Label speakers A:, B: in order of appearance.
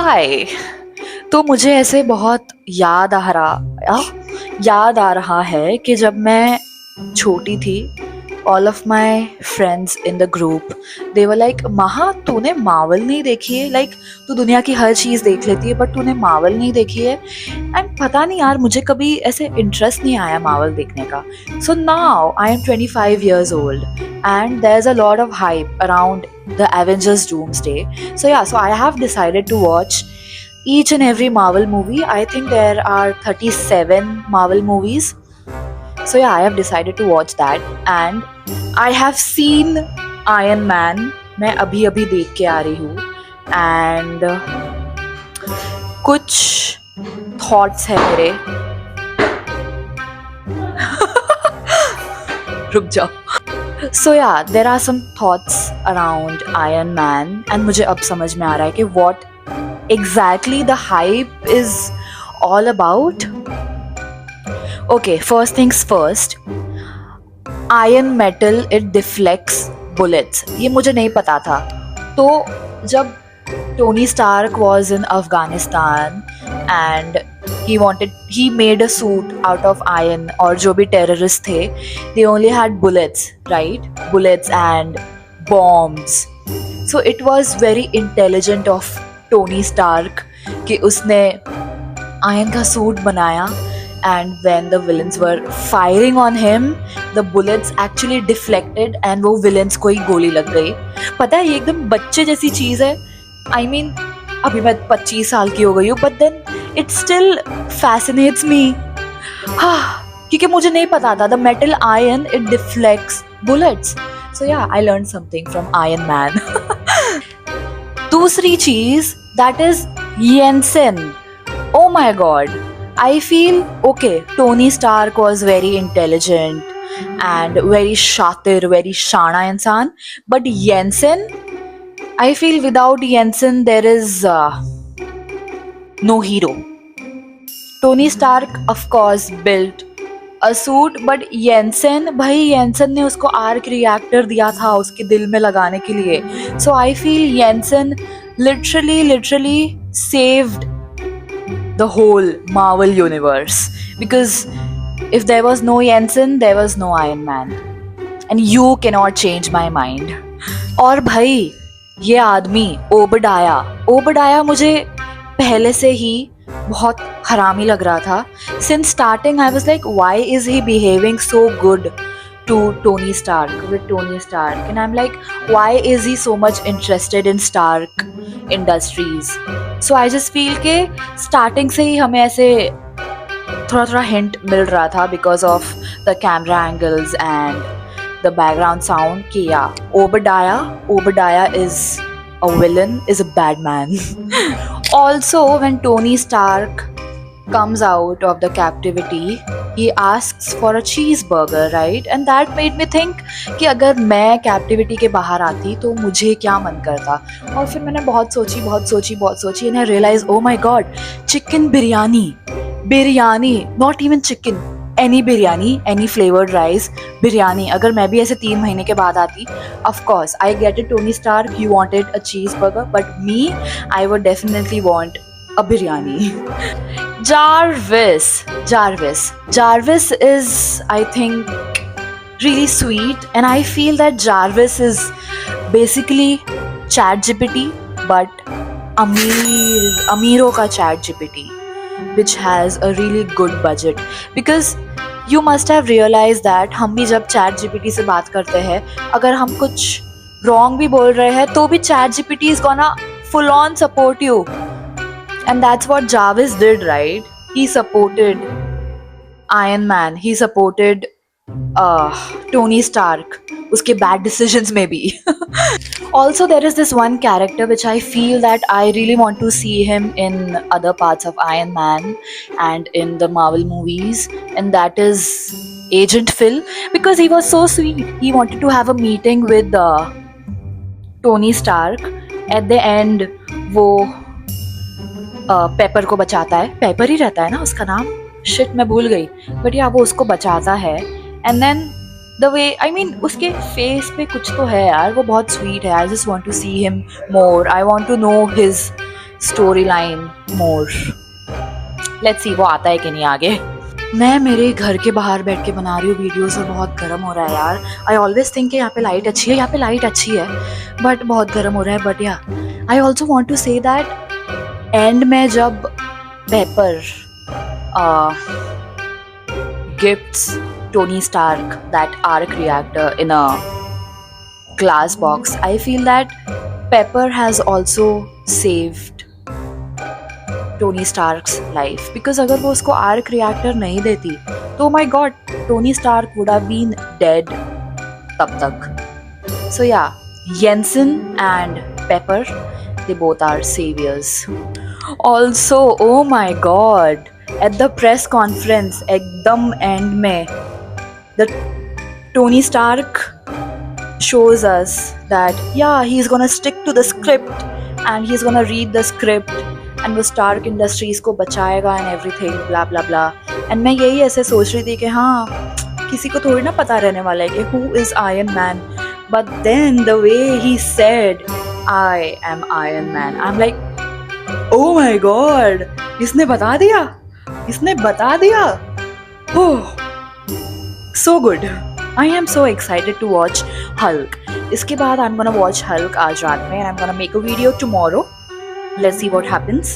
A: हाय। तो मुझे ऐसे बहुत याद आ रहा है कि जब मैं छोटी थी, all of my friends in the group they were like, महा तूने मार्वल नहीं देखी है? लाइक तू दुनिया की हर चीज़ देख लेती है बट तूने मार्वल नहीं देखी है। एंड पता नहीं यार, मुझे कभी ऐसे इंटरेस्ट नहीं आया मार्वल देखने का। So now I am 25 years old and there's a lot of hype around the Avengers Doomsday. So I have decided to watch each and every Marvel movie. I think there are 37 Marvel movies. So yeah, I have decided to watch that and I have seen Iron Man. मैं अभी अभी देख के आ रही हूँ and कुछ thoughts है मेरे। रुक जाओ। So yeah, there are some thoughts around Iron Man and मुझे अब समझ में आ रहा है कि what exactly the hype is all about. Okay, first things first. Iron metal it deflects bullets. ये मुझे नहीं पता था। तो जब Tony Stark was in Afghanistan and he made a suit out of iron, और जो भी terrorists थे they only had bullets, right? Bullets and bombs. So it was very intelligent of Tony Stark कि उसने iron का suit बनाया and when the villains were firing on him the bullets actually deflected and वो villains को ही गोली लग गई। पता है ये एकदम बच्चे जैसी चीज़ है। I mean, अभी मैं 25 साल की हो गई हूँ but then it still fascinates me. क्योंकि मुझे नहीं पता था the metal iron it deflects bullets. So yeah, I learned something from Iron Man. दूसरी चीज that is Jensen. Oh my god. I feel okay, Tony Stark was very intelligent and very शातिर, very शाना इंसान, but Jensen, I feel without Jensen there is no hero. Tony Stark of course built a suit, but Jensen, भाई Jensen ने उसको आर्क reactor दिया था उसके दिल में लगाने के लिए. So I feel Jensen literally saved the whole Marvel universe, because if there was no Jensen there was no Iron Man and you cannot change my mind. और भाई ये आदमी ओबडाया मुझे पहले से ही बहुत हरामी लग रहा था. Since starting I was like, why is he behaving so good to Tony Stark, with Tony Stark, and I'm like, why is he so much interested in Stark Industries? So I just feel कि starting से ही हमें ऐसे थोड़ा hint मिल रहा था because of the camera angles and the background sound कि yeah, Obadiah is a villain, is a bad man. Also, when Tony Stark comes out of the captivity, he asks for a cheeseburger, right? And that made me think कि अगर मैं captivity के बाहर आती तो मुझे क्या मन करता. और फिर मैंने बहुत सोची and I realized, oh my god, chicken biryani, not even chicken, any biryani, any flavored rice, biryani. अगर मैं भी ऐसे 3 महीने के बाद आती, of course, I get it, Tony Stark, you wanted a cheeseburger, but me, I would definitely want a biryani. Jarvis is, I think, really sweet, and I feel that Jarvis is basically ChatGPT, but Amiro ka ChatGPT, which has a really good budget. Because you must have realized that हम भी जब ChatGPT से बात करते हैं, अगर हम कुछ wrong भी बोल रहे हैं तो भी ChatGPT is gonna full on support you. And that's what Jarvis did, right? He supported Iron Man. He supported Tony Stark. उसके bad decisions में भी. Also, there is this one character which I feel that I really want to see him in other parts of Iron Man and in the Marvel movies, and that is Agent Phil, because he was so sweet. He wanted to have a meeting with Tony Stark. At the end, वो paper को बचाता है. Paper ही रहता है ना उसका नाम, shit मैं भूल गई, बट या वो उसको बचाता है. And then the way, I mean उसके फेस पे कुछ तो है यार, वो बहुत स्वीट है. I just want to see him more. I want to know his story line more. Let's see वो आता है कि नहीं आगे। मैं मेरे घर के बाहर बैठ के बना रही हूँ वीडियोस और बहुत गर्म हो रहा है यार। आई ऑलवेज थिंक कि यहाँ पे लाइट अच्छी है, यहाँ पे लाइट अच्छी है, बट बहुत गर्म हो रहा है। But yeah I also want to say that and में जब Pepper gifts Tony Stark that arc reactor in a glass box, I feel that Pepper has also saved Tony Stark's life, because अगर वो उसको आर्क रिएक्टर नहीं देती तो my God Tony Stark would have been dead तब तक। So yeah Yinsen and Pepper, they both are saviours. Also oh my God at the press conference एकदम एंड में the Tony Stark shows us that yeah, he's gonna stick to the script and he's gonna read the script and वो Stark Industries को बचाएगा and everything blah blah blah। and मैं यही ऐसे सोच रही थी कि हाँ किसी को थोड़ी ना पता रहने वाला है कि who is Iron Man, but then the way he said I am Iron Man, I'm like oh my god, इसने बता दिया, इसने बता दिया। oh so good, I am so excited to watch Hulk। इसके बाद I'm gonna watch Hulk आज रात में and I'm gonna make a video tomorrow। Let's see what happens।